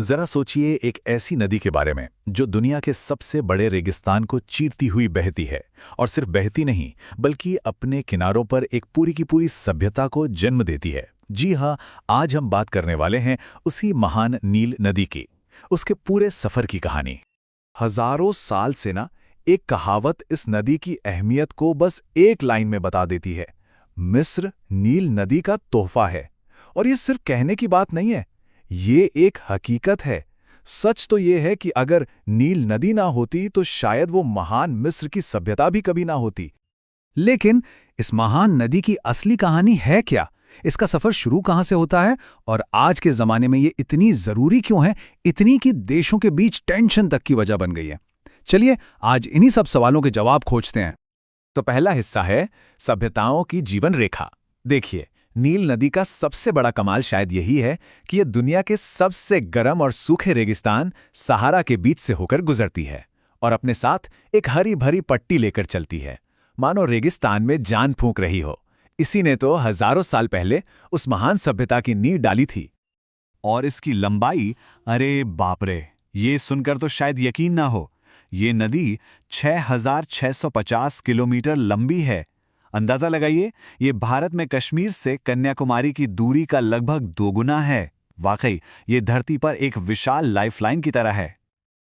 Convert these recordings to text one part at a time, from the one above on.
जरा सोचिए एक ऐसी नदी के बारे में जो दुनिया के सबसे बड़े रेगिस्तान को चीरती हुई बहती है। और सिर्फ बहती नहीं, बल्कि अपने किनारों पर एक पूरी की पूरी सभ्यता को जन्म देती है। जी हाँ, आज हम बात करने वाले हैं उसी महान नील नदी की, उसके पूरे सफर की कहानी। हजारों साल से ना एक कहावत इस नदी की अहमियत को बस एक लाइन में बता देती है। मिस्र नील नदी का तोहफा है। और ये सिर्फ कहने की बात नहीं है, ये एक हकीकत है। सच तो ये है कि अगर नील नदी ना होती तो शायद वो महान मिस्र की सभ्यता भी कभी ना होती। लेकिन इस महान नदी की असली कहानी है क्या? इसका सफर शुरू कहां से होता है और आज के जमाने में ये इतनी जरूरी क्यों है, इतनी कि देशों के बीच टेंशन तक की वजह बन गई है? चलिए आज इन्हीं सब सवालों के जवाब खोजते हैं। तो पहला हिस्सा है सभ्यताओं की जीवन रेखा। देखिए, नील नदी का सबसे बड़ा कमाल शायद यही है कि यह दुनिया के सबसे गर्म और सूखे रेगिस्तान सहारा के बीच से होकर गुजरती है और अपने साथ एक हरी भरी पट्टी लेकर चलती है, मानो रेगिस्तान में जान फूंक रही हो। इसी ने तो हजारों साल पहले उस महान सभ्यता की नींव डाली थी। और इसकी लंबाई, अरे बाप रे, ये सुनकर तो शायद यकीन ना हो। ये नदी 6,650 किलोमीटर लंबी है। अंदाजा लगाइए, ये भारत में कश्मीर से कन्याकुमारी की दूरी का लगभग दोगुना है। वाकई ये धरती पर एक विशाल लाइफलाइन की तरह है।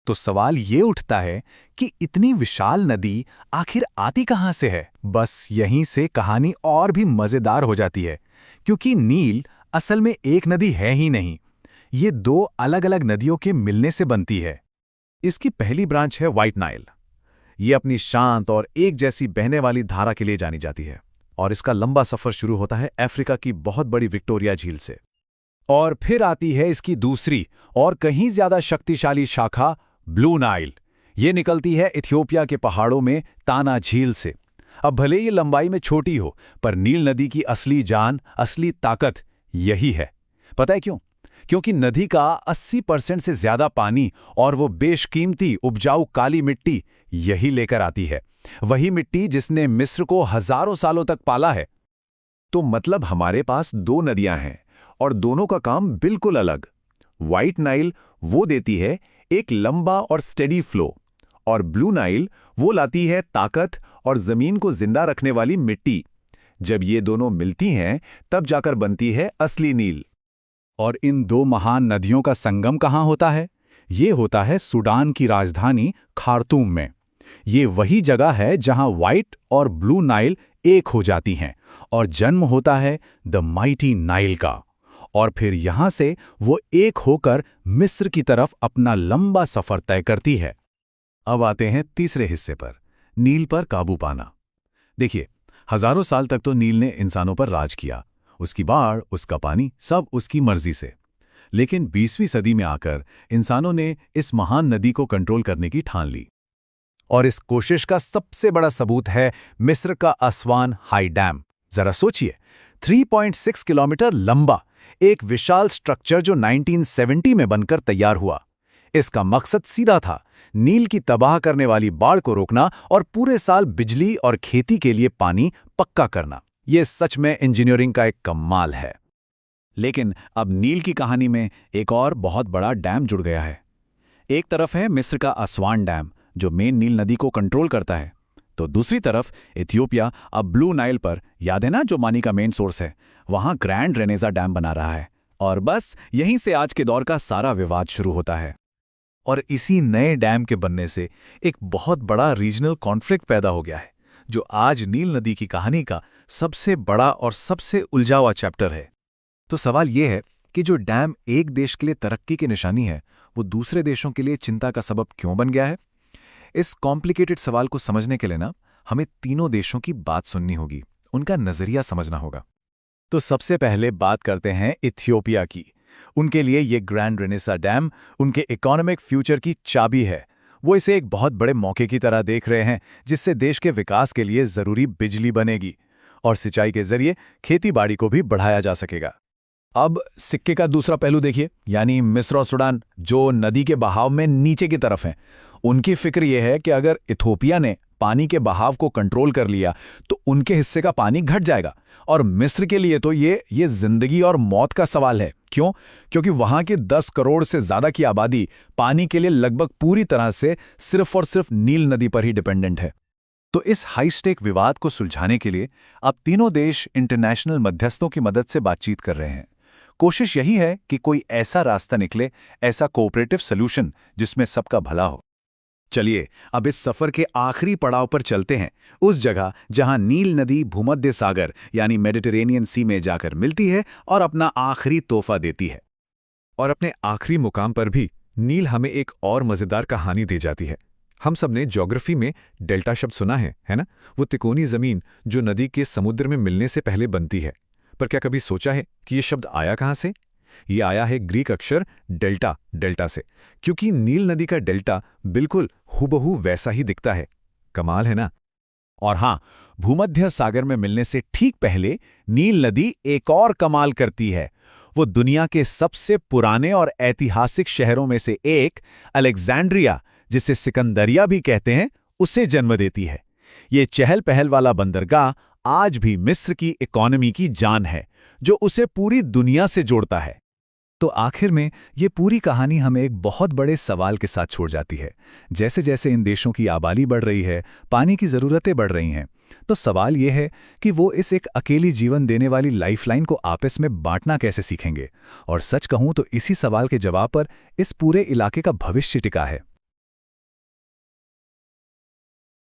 तो सवाल ये उठता है कि इतनी विशाल नदी आखिर आती कहाँ से है? बस यहीं से कहानी और भी मजेदार हो जाती है, क्योंकि नील असल में एक नदी है ही नहीं, ये दो अलग अलग नदियों के मिलने से बनती है। इसकी पहली ब्रांच है व्हाइट नाइल। ये अपनी शांत और एक जैसी बहने वाली धारा के लिए जानी जाती है, और इसका लंबा सफर शुरू होता है अफ्रीका की बहुत बड़ी विक्टोरिया झील से। और फिर आती है इसकी दूसरी और कहीं ज्यादा शक्तिशाली शाखा, ब्लू नाइल। ये निकलती है इथियोपिया के पहाड़ों में ताना झील से। अब भले ये लंबाई में छोटी हो, पर नील नदी की असली जान, असली ताकत यही है। पता है क्यों? क्योंकि नदी का 80% से ज्यादा पानी और वो बेशकीमती उपजाऊ काली मिट्टी यही लेकर आती है। वही मिट्टी जिसने मिस्र को हजारों सालों तक पाला है। तो मतलब हमारे पास दो नदियां हैं और दोनों का काम बिल्कुल अलग। व्हाइट नाइल वो देती है एक लंबा और स्टेडी फ्लो, और ब्लू नाइल वो लाती है ताकत और जमीन को जिंदा रखने वाली मिट्टी। जब ये दोनों मिलती हैं तब जाकर बनती है असली नील। और इन दो महान नदियों का संगम कहाँ होता है? ये होता है सूडान की राजधानी खार्तूम में। ये वही जगह है जहां व्हाइट और ब्लू नाइल एक हो जाती हैं और जन्म होता है द माइटी नाइल का। और फिर यहां से वो एक होकर मिस्र की तरफ अपना लंबा सफर तय करती है। अब आते हैं तीसरे हिस्से पर, नील पर काबू पाना। देखिए, हजारों साल तक तो नील ने इंसानों पर राज किया, उसकी बाढ़, उसका पानी, सब उसकी मर्जी से। लेकिन 20वीं सदी में आकर इंसानों ने इस महान नदी को कंट्रोल करने की ठान ली। और इस कोशिश का सबसे बड़ा सबूत है मिस्र का असवान हाई डैम। जरा सोचिए, 3.6 किलोमीटर लंबा एक विशाल स्ट्रक्चर जो 1970 में बनकर तैयार हुआ। इसका मकसद सीधा था, नील की तबाह करने वाली बाढ़ को रोकना और पूरे साल बिजली और खेती के लिए पानी पक्का करना। यह सच में इंजीनियरिंग का एक कमाल है। लेकिन अब नील की कहानी में एक और बहुत बड़ा डैम जुड़ गया है। एक तरफ है मिस्र का असवान डैम जो मेन नील नदी को कंट्रोल करता है, तो दूसरी तरफ इथियोपिया अब ब्लू नाइल पर, याद है ना, जो पानी का मेन सोर्स है, वहां ग्रैंड रेनेसा डैम बना रहा है। और बस यहीं से आज के दौर का सारा विवाद शुरू होता है। और इसी नए डैम के बनने से एक बहुत बड़ा रीजनल कॉन्फ्लिक्ट पैदा हो गया है, जो आज नील नदी की कहानी का सबसे बड़ा और सबसे उलझा हुआ चैप्टर है। तो सवाल यह है कि जो डैम एक देश के लिए तरक्की की निशानी है, वो दूसरे देशों के लिए चिंता का सबब क्यों बन गया है? इस कॉम्प्लिकेटेड सवाल को समझने के लिए ना हमें तीनों देशों की बात सुननी होगी, उनका नजरिया समझना होगा। तो सबसे पहले बात करते हैं इथियोपिया की। उनके लिए ये ग्रैंड रेनेसा डैम उनके इकोनॉमिक फ्यूचर की चाबी है। वो इसे एक बहुत बड़े मौके की तरह देख रहे हैं, जिससे देश के विकास के लिए जरूरी बिजली बनेगी और सिंचाई के जरिए खेती-बाड़ी को भी बढ़ाया जा सकेगा। अब सिक्के का दूसरा पहलू देखिए, यानी मिस्र और सूडान, जो नदी के बहाव में नीचे की तरफ हैं। उनकी फिक्र यह है कि अगर इथियोपिया ने पानी के बहाव को कंट्रोल कर लिया तो उनके हिस्से का पानी घट जाएगा। और मिस्र के लिए तो ये जिंदगी और मौत का सवाल है। क्यों? क्योंकि वहां की 10 करोड़ से ज्यादा की आबादी पानी के लिए लगभग पूरी तरह से सिर्फ और सिर्फ नील नदी पर ही डिपेंडेंट है। तो इस हाई स्टेक विवाद को सुलझाने के लिए अब तीनों देश इंटरनेशनल मध्यस्थों की मदद से बातचीत कर रहे हैं। कोशिश यही है कि कोई ऐसा रास्ता निकले, ऐसा कोऑपरेटिव सॉल्यूशन जिसमें सबका भला हो। चलिए अब इस सफर के आखिरी पड़ाव पर चलते हैं, उस जगह जहां नील नदी भूमध्य सागर यानी मेडिटेरेनियन सी में जाकर मिलती है और अपना आखिरी तोहफा देती है। और अपने आखिरी मुकाम पर भी नील हमें एक और मजेदार कहानी दे जाती है। हम सब ने ज्योग्राफी में डेल्टा शब्द सुना है ना? वो तिकोनी जमीन जो नदी के समुद्र में मिलने से पहले बनती है। पर क्या कभी सोचा है कि ये शब्द आया कहाँ से? ये आया है ग्रीक अक्षर डेल्टा से, क्योंकि नील नदी का डेल्टा बिल्कुल हूबहू वैसा ही दिखता है। कमाल है ना? और हां, भूमध्य सागर में मिलने से ठीक पहले नील नदी एक और कमाल करती है। वो दुनिया के सबसे पुराने और ऐतिहासिक शहरों में से एक अलेक्जेंड्रिया, जिसे सिकंदरिया भी कहते हैं, उसे जन्म देती है। ये चहल पहल वाला बंदरगाह आज भी मिस्र की इकोनॉमी की जान है, जो उसे पूरी दुनिया से जोड़ता है। तो आखिर में ये पूरी कहानी हमें एक बहुत बड़े सवाल के साथ छोड़ जाती है। जैसे जैसे इन देशों की आबादी बढ़ रही है, पानी की ज़रूरतें बढ़ रही हैं, तो सवाल ये है कि वो इस एक अकेली जीवन देने वाली लाइफलाइन को आपस में बांटना कैसे सीखेंगे। और सच कहूँ तो इसी सवाल के जवाब पर इस पूरे इलाके का भविष्य टिका है।